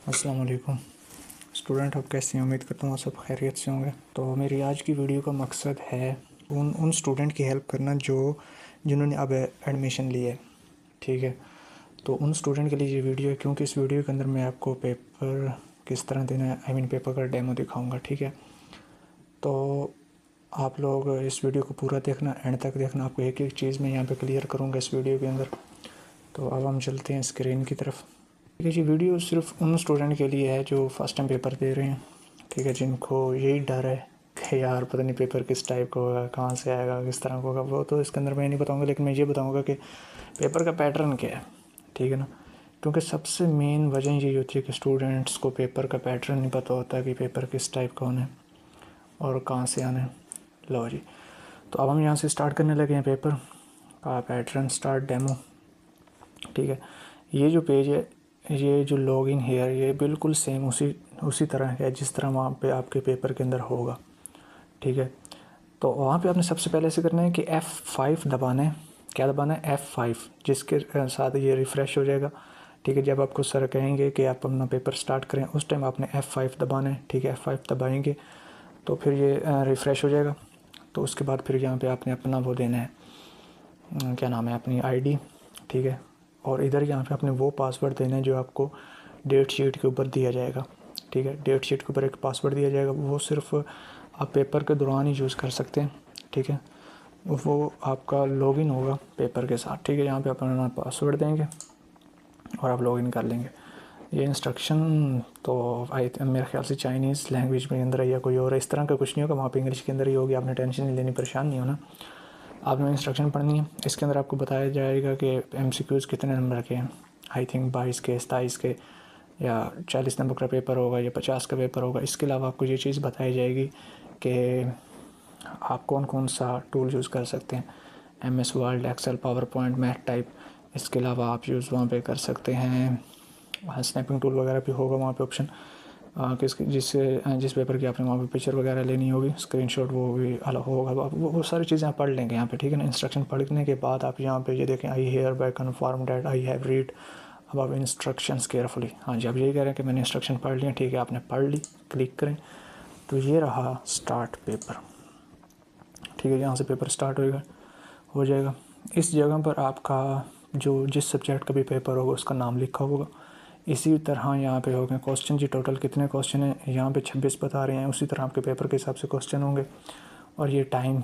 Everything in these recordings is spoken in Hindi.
अस्सलाम वालेकुम स्टूडेंट, आप कैसे हैं? उम्मीद करता हूँ आप सब खैरियत से होंगे। तो मेरी आज की वीडियो का मकसद है उन स्टूडेंट की हेल्प करना जिन्होंने अब एडमिशन लिया है। ठीक है, तो उन स्टूडेंट के लिए ये वीडियो है, क्योंकि इस वीडियो के अंदर मैं आपको पेपर किस तरह देना है, पेपर का डेमो दिखाऊँगा। ठीक है, तो आप लोग इस वीडियो को पूरा देखना, एंड तक देखना। आपको एक एक चीज़ मैं यहाँ पे क्लियर करूँगा इस वीडियो के अंदर। तो अब हम चलते हैं स्क्रीन की तरफ। ठीक है जी, वीडियो सिर्फ उन स्टूडेंट के लिए है जो फर्स्ट टाइम पेपर दे रहे हैं। ठीक है, जिनको यही डर है कि यार पता नहीं पेपर किस टाइप का होगा, कहाँ से आएगा, किस तरह का होगा, वो तो इसके अंदर मैं नहीं बताऊंगा। लेकिन मैं ये बताऊंगा कि पेपर का पैटर्न क्या है। ठीक है ना, क्योंकि सबसे मेन वजह यही होती है कि स्टूडेंट्स को पेपर का पैटर्न नहीं पता होता कि पेपर किस टाइप का होना है और कहाँ से आना है। लो जी, तो अब हम यहाँ से स्टार्ट करने लगे हैं पेपर का पैटर्न स्टार्ट डेमो। ठीक है, ये जो पेज है, ये जो लॉगिन हेयर, ये बिल्कुल सेम उसी तरह है जिस तरह वहाँ पे आपके पेपर के अंदर होगा। ठीक है, तो वहाँ पे आपने सबसे पहले ऐसे करना है कि F5 दबाना है। क्या दबाना है? F5, जिसके साथ ये रिफ़्रेश हो जाएगा। ठीक है, जब आपको सर कहेंगे कि आप अपना पेपर स्टार्ट करें, उस टाइम आपने F5 दबाना है। ठीक है, F5 दबाएंगे तो फिर ये रिफ़्रेश हो जाएगा। तो उसके बाद फिर यहाँ पे आपने अपना वो देना है, क्या नाम है, अपनी आईडी। ठीक है, और इधर यहाँ पे आपने वो पासवर्ड देना है जो आपको डेट शीट के ऊपर दिया जाएगा। ठीक है, डेट शीट के ऊपर एक पासवर्ड दिया जाएगा, वो सिर्फ आप पेपर के दौरान ही यूज़ कर सकते हैं। ठीक है, वो आपका लॉगिन होगा पेपर के साथ। ठीक है, यहाँ पे अपना पासवर्ड देंगे और आप लॉगिन कर लेंगे। ये इंस्ट्रक्शन तो मेरे ख्याल से चाइनीज़ लैंग्वेज में अंदर है या कोई और इस तरह का कुछ नहीं होगा, वहाँ पे इंग्लिश के अंदर ही होगी। आपने टेंशन नहीं लेनी, परेशान नहीं होना। आपने इंस्ट्रक्शन पढ़नी है। इसके अंदर आपको बताया जाएगा कि MCQs कितने नंबर के हैं। आई थिंक 22 के, 27 के, या 40 नंबर का पेपर होगा या 50 का पेपर होगा। इसके अलावा आपको ये चीज़ बताई जाएगी कि आप कौन कौन सा टूल यूज़ कर सकते हैं। MS Word, Excel, PowerPoint, math type. इसके अलावा आप यूज़ वहाँ पे कर सकते हैं स्नैपिंग टूल वगैरह भी होगा वहाँ पे ऑप्शन। जिस पेपर की आपने वहाँ पे पिक्चर वगैरह लेनी होगी, स्क्रीनशॉट, वो भी अलग होगा। वो सारी चीज़ें आप पढ़ लेंगे यहाँ पे। ठीक है ना, इंस्ट्रक्शन पढ़ने के बाद आप यहाँ पे ये देखें, I hereby confirm that I have read above instructions carefully. हाँ जी, आप यही कह रहे हैं कि मैंने इंस्ट्रक्शन पढ़ लिया। ठीक है, आपने पढ़ ली, क्लिक करें तो ये रहा स्टार्ट पेपर। ठीक है, यहाँ से पेपर स्टार्ट हो जाएगा। इस जगह पर आपका जो जिस सब्जेक्ट का भी पेपर होगा उसका नाम लिखा होगा। इसी तरह यहाँ पे होंगे क्वेश्चन जी, टोटल कितने क्वेश्चन हैं यहाँ पे 26 बता रहे हैं। उसी तरह आपके पेपर के हिसाब से क्वेश्चन होंगे और ये टाइम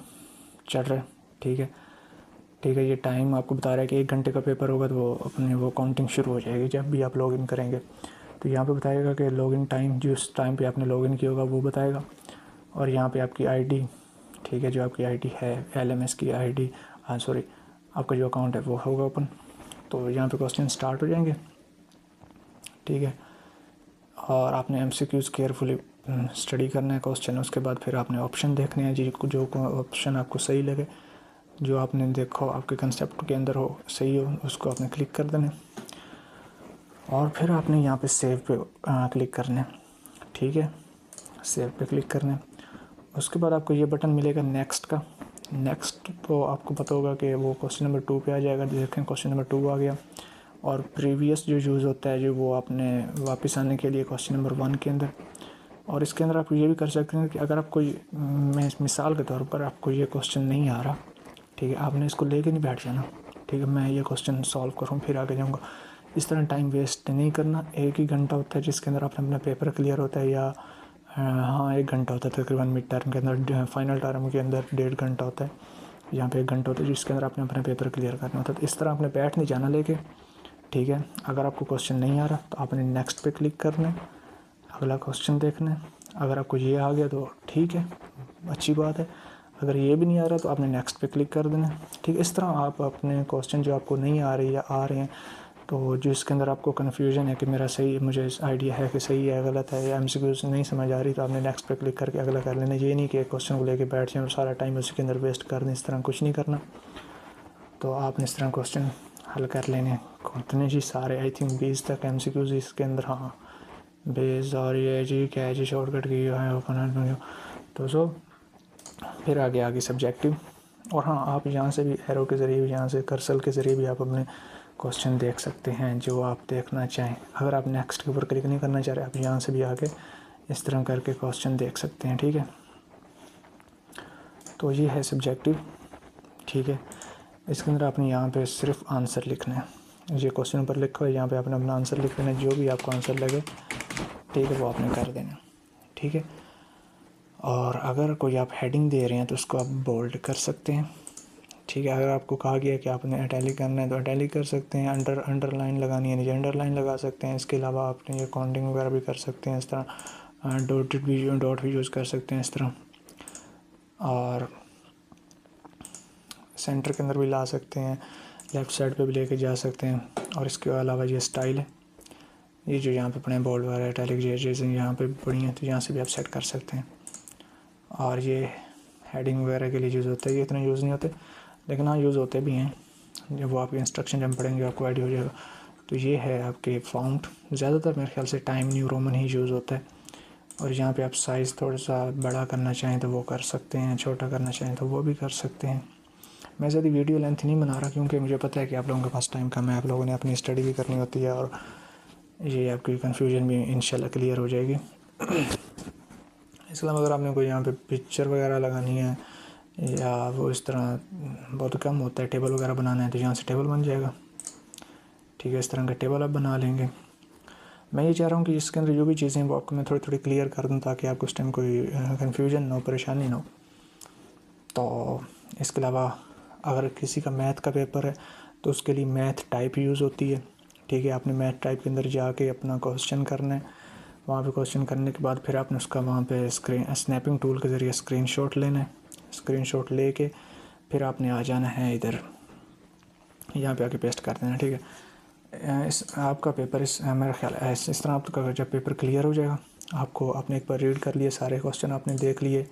चल रहा है। ठीक है, ठीक है, ये टाइम आपको बता रहा है कि 1 घंटे का पेपर होगा, तो वो काउंटिंग शुरू हो जाएगी जब भी आप लॉगिन करेंगे। तो यहाँ पे बताएगा कि लॉगिन टाइम, जिस टाइम पे आपने लॉगिन किया होगा वो बताएगा। और यहाँ पे आपकी आईडी, ठीक है, जो आपकी आईडी है LMS की आईडी, सॉरी, आपका जो अकाउंट है वो होगा ओपन। तो यहाँ पे क्वेश्चन स्टार्ट हो जाएंगे। ठीक है, और आपने MCQs केयरफुली स्टडी करना है क्वेश्चन। उसके बाद फिर आपने ऑप्शन देखने हैं जी, जो ऑप्शन आपको सही लगे, जो आपने देखो आपके कंसेप्ट के अंदर हो, सही हो, उसको आपने क्लिक कर देना और फिर आपने यहाँ पे सेव पे क्लिक करना है। ठीक है, सेव पे क्लिक करना है। उसके बाद आपको ये बटन मिलेगा नेक्स्ट का। नेक्स्ट तो आपको पता होगा कि वो क्वेश्चन नंबर 2 पे आ जाएगा। देखें, क्वेश्चन नंबर 2 आ गया। और प्रीवियस जो यूज़ होता है, जो वो आपने वापस आने के लिए क्वेश्चन नंबर 1 के अंदर। और इसके अंदर आप ये भी कर सकते हैं कि अगर आप कोई, मैं मिसाल के तौर पर आपको ये क्वेश्चन नहीं आ रहा, ठीक है, आपने इसको लेके नहीं बैठ जाना। ठीक है, मैं ये क्वेश्चन सॉल्व करूँ फिर आगे जाऊँगा, इस तरह टाइम वेस्ट नहीं करना। 1 ही घंटा होता है जिसके अंदर आपने अपना पेपर क्लियर होता है, या हाँ 1 घंटा होता है तकरीबन। मिड टर्म के अंदर, फाइनल टर्म के अंदर 1.5 घंटा होता है। यहाँ पे 1 घंटा होता है जिसके अंदर आपने अपना पेपर क्लियर करना होता है। तो इस तरह आपने बैठ नहीं जाना लेके। ठीक है, अगर आपको क्वेश्चन नहीं आ रहा तो आपने नेक्स्ट पे क्लिक करना है, अगला क्वेश्चन देखना है। अगर आपको ये आ गया तो ठीक है, अच्छी बात है। अगर ये भी नहीं आ रहा तो आपने नेक्स्ट पे क्लिक कर देना है। ठीक है, इस तरह आप अपने क्वेश्चन जो आपको नहीं आ रही या आ रहे हैं, तो जिसके अंदर आपको कन्फ्यूजन है कि मेरा सही, मुझे आइडिया है कि सही है गलत है, या MCQs नहीं समझ आ रही, तो आपने नेक्स्ट पे क्लिक करके अगला कर लेना। ये नहीं कि एक क्वेश्चन को लेके बैठ जाए और सारा टाइम उसी के अंदर वेस्ट कर दें, इस तरह कुछ नहीं करना। तो आपने इस तरह क्वेश्चन हल कर लेने। कितने जी? सारे आई थिंक 20 तक MCQs इसके अंदर। हाँ, बेस और ये जी क्या है जी, शॉर्टकट की है ओपन। तो सो फिर आगे सब्जेक्टिव। और हाँ, आप यहाँ से भी एरो के ज़रिए भी, यहाँ से कर्सर के ज़रिए भी आप अपने क्वेश्चन देख सकते हैं जो आप देखना चाहें। अगर आप नेक्स्ट के ऊपर क्लिक नहीं करना चाह रहे, आप यहाँ से भी आके इस तरह करके क्वेश्चन देख सकते हैं, ठीक है। तो ये है सब्जेक्टिव, ठीक है। इसके अंदर आपने यहाँ पे सिर्फ आंसर लिखना है। ये क्वेश्चन ऊपर लिखा हुआ है, यहाँ पे आपने अपना आंसर लिख देना है, जो भी आपको आंसर लगे, ठीक है, वो आपने कर देना, ठीक है। और अगर कोई आप हेडिंग दे रहे हैं तो उसको आप बोल्ड कर सकते हैं, ठीक है। अगर आपको कहा गया कि आपने इटैलिक करना है तो इटैलिक कर सकते हैं। अंडरलाइन लगानी है नीचे अंडरलाइन लगा सकते हैं। इसके अलावा आपने ये काउंटिंग वगैरह भी कर सकते हैं इस तरह, डॉट भी यूज़ कर सकते हैं इस तरह, और सेंटर के अंदर भी ला सकते हैं, लेफ़्ट साइड पे भी लेके जा सकते हैं। और इसके अलावा ये स्टाइल है, ये जो यहाँ पे पड़े हैं बोल्ड वगैरह इटैलिक जैसे यहाँ पे पड़ी हैं, तो यहाँ से भी आप सेट कर सकते हैं। और ये हेडिंग वगैरह के लिए यूज़ होता है, ये इतना यूज़ नहीं होते, लेकिन हाँ यूज़ होते भी हैं। जब वो आपके इंस्ट्रक्शन जब पढ़ेंगे आपको आइडिया हो जाएगा। तो ये है आपके फ़ॉन्ट, ज़्यादातर मेरे ख्याल से टाइम न्यू रोमन ही यूज़ होता है। और यहाँ पे आप साइज़ थोड़ा सा बड़ा करना चाहें तो वो कर सकते हैं, छोटा करना चाहें तो वो भी कर सकते हैं। मैं ज़्यादा वीडियो लेंथ नहीं बना रहा, क्योंकि मुझे पता है कि आप लोगों के पास टाइम कम है, आप लोगों ने अपनी स्टडी भी करनी होती है, और ये आपकी कन्फ्यूजन भी इंशाल्लाह क्लियर हो जाएगी। इसके अलावा अगर आपने कोई यहाँ पे पिक्चर वगैरह लगानी है, या वो इस तरह बहुत कम होता है, टेबल वगैरह बनाना है, तो यहाँ से टेबल बन जाएगा, ठीक है। इस तरह का टेबल आप बना लेंगे। मैं ये चाह रहा हूँ कि इसके अंदर जो भी चीज़ें हैं वो आपको मैं थोड़ी थोड़ी क्लियर कर दूँ, ताकि आपको उस टाइम कोई कन्फ्यूजन ना हो, परेशानी ना हो। तो इसके अलावा अगर किसी का मैथ का पेपर है तो उसके लिए मैथ टाइप यूज़ होती है, ठीक है। आपने मैथ टाइप के अंदर जाके अपना क्वेश्चन करना है। वहाँ पे क्वेश्चन करने के बाद फिर आपने उसका वहाँ पे स्नैपिंग टूल के ज़रिए स्क्रीनशॉट लेना है। स्क्रीनशॉट लेके फिर आपने आ जाना है इधर, यहाँ पे आके पेस्ट कर देना, ठीक है। इस आपका पेपर मेरा ख्याल इस तरह आपका जब पेपर क्लियर हो जाएगा, आपको आपने एक बार रीड कर लिए, सारे क्वेश्चन आपने देख लिए,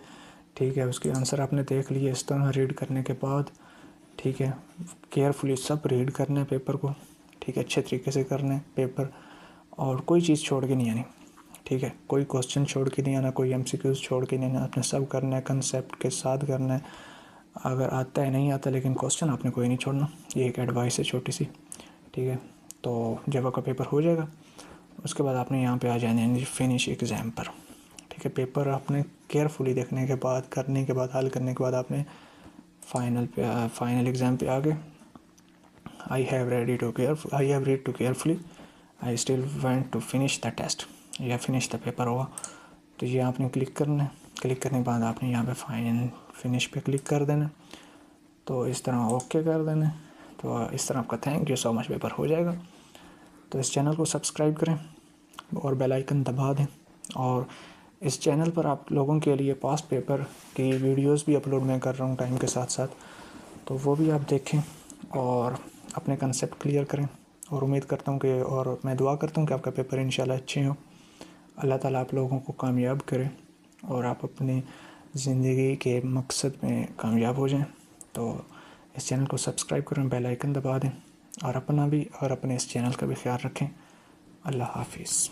ठीक है, उसके आंसर आपने देख लिए। इस तरह रीड करने के बाद, ठीक है, केयरफुली सब रीड करना है पेपर को, ठीक है, अच्छे तरीके से करना है पेपर, और कोई चीज़ छोड़ के नहीं आनी, ठीक है। कोई क्वेश्चन छोड़ के नहीं आना, कोई एमसीक्यूज़ छोड़ के नहीं आना, आपने सब करना है, कंसेप्ट के साथ करना है। अगर आता है नहीं आता, लेकिन क्वेश्चन आपने कोई नहीं छोड़ना, ये एक एडवाइस है छोटी सी, ठीक है। तो जब आपका पेपर हो जाएगा उसके बाद आपने यहाँ पे आ जाना है फिनिश एग्ज़ाम पर, ठीक है। पेपर आपने केयरफुली देखने के बाद, करने के बाद, हल करने के बाद आपने फाइनल एग्ज़ाम पे आ गए। I have read to carefully, I still want to finish the test, या फिनिश द पेपर होगा। तो ये आपने क्लिक करना है। क्लिक करने के बाद आपने यहाँ पे फिनिश पे क्लिक कर देना, तो इस तरह ओके कर देना। तो इस तरह आपका thank you so much paper हो जाएगा। तो इस चैनल को सब्सक्राइब करें और बेल आइकन दबा दें। और इस चैनल पर आप लोगों के लिए पास्ट पेपर की वीडियोस भी अपलोड मैं कर रहा हूँ टाइम के साथ साथ, तो वो भी आप देखें और अपने कंसेप्ट क्लियर करें। और उम्मीद करता हूँ कि, और मैं दुआ करता हूँ कि आपका पेपर इंशाल्लाह अच्छे हो। अल्लाह ताला आप लोगों को कामयाब करे और आप अपनी ज़िंदगी के मकसद में कामयाब हो जाएं। तो इस चैनल को सब्सक्राइब करें, बेल आइकन दबा दें, और अपना भी और अपने इस चैनल का भी ख्याल रखें। अल्लाह हाफिज़।